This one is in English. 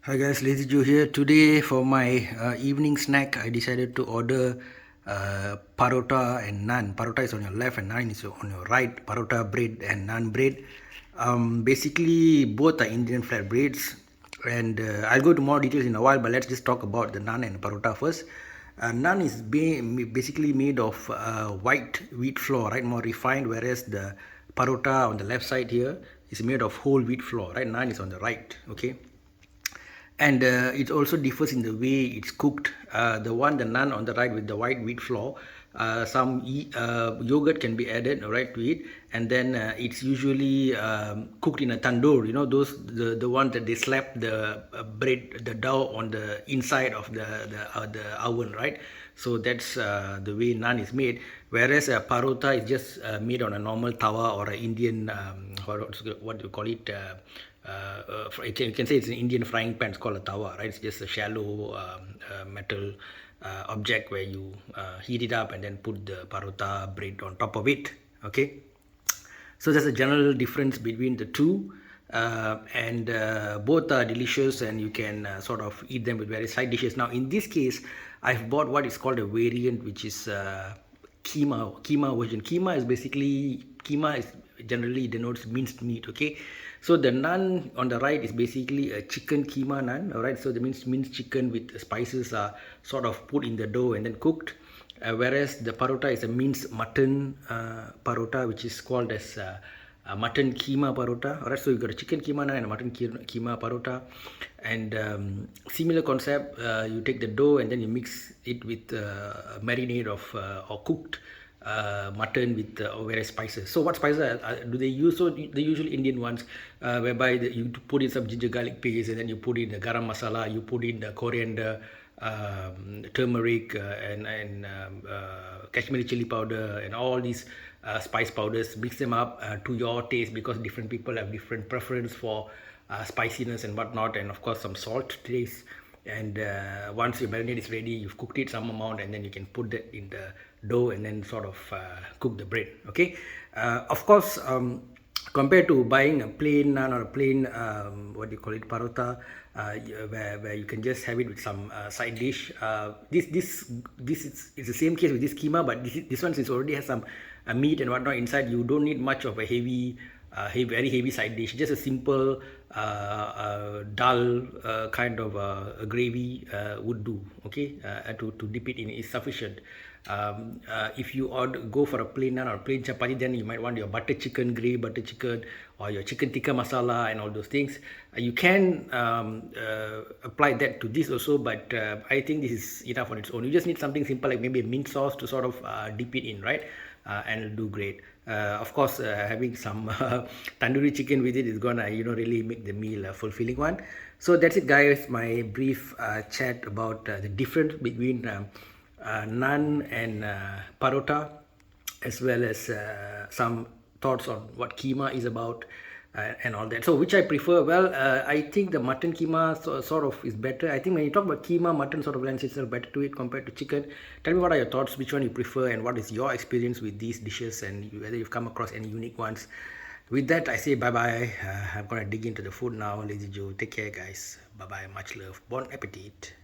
Hi guys, Lazy Joe here. Today for my evening snack, I decided to order parotta and naan. Parotta is on your left and naan is on your right. Parotta bread and naan bread. Basically, both are Indian flat breads, and I'll go to more details in a while. But let's just talk about the naan and parotta first. Naan is basically made of white wheat flour, right? More refined, whereas the parotta on the left side here is made of whole wheat flour, right? Naan is on the right, okay? And it also differs in the way it's cooked. The naan on the right with the white wheat flour, some yogurt can be added right to it, and then it's usually cooked in a tandoor. You know those the one that they slap the bread, the dough on the inside of the oven, right? So that's the way naan is made. Whereas parota is just made on a normal tawa or an Indian what do you call it? You can say it's an Indian frying pan. It's called a tawa, right? It's just a shallow metal object where you heat it up and then put the parota bread on top of it. Okay, so there's a general difference between the two, and both are delicious, and you can sort of eat them with various side dishes. Now, in this case, I've bought what is called a variant, which is keema version. Keema is generally denotes minced meat. Okay, so the naan on the right is basically a chicken keema naan. All right, so that means minced chicken with spices are sort of put in the dough and then cooked. Whereas the parota is a minced mutton parota, which is called as mutton keema parota. Alright, so you got a chicken keema and a mutton keema parota, and similar concept. You take the dough and then you mix it with a marinade of or cooked mutton with various spices. So what spices do they use? So the usual Indian ones, whereby you put in some ginger garlic paste, and then you put in the garam masala, you put in the coriander, turmeric, and Kashmiri chili powder, and all these spice powders. Mix them up to your taste, because different people have different preference for spiciness and whatnot, and of course some salt taste. And once your marinade is ready, you've cooked it some amount, and then you can put that in the dough and then sort of cook the bread. Okay, of course. Compared to buying a plain naan or a plain what do you call it, parota, where you can just have it with some side dish. This is it's the same case with this keema, but this one, since already has some meat and whatnot inside, you don't need much of a very heavy side dish. Just a simple dal kind of a gravy would do. Okay, to dip it in is sufficient. If you go for a plain naan or plain chapati, then you might want your butter chicken, gravy butter chicken, or your chicken tikka masala and all those things. You can apply that to this also, but I think this is enough on its own. You just need something simple like maybe a mint sauce to sort of dip it in, right? And it'll do great. Of course, having some tandoori chicken with it is gonna really make the meal a fulfilling one. So that's it, guys. My brief chat about the difference between naan and parota, as well as some thoughts on what keema is about, and all that. So which I prefer? Well, I think the mutton keema sort of is better. I think when you talk about keema, mutton sort of lends itself better to it compared to chicken. Tell me, what are your thoughts? Which one you prefer, and what is your experience with these dishes, and whether you've come across any unique ones. With that, I say bye bye. I'm gonna dig into the food now. Lazy Joe, take care, guys. Bye bye. Much love. Bon appetit.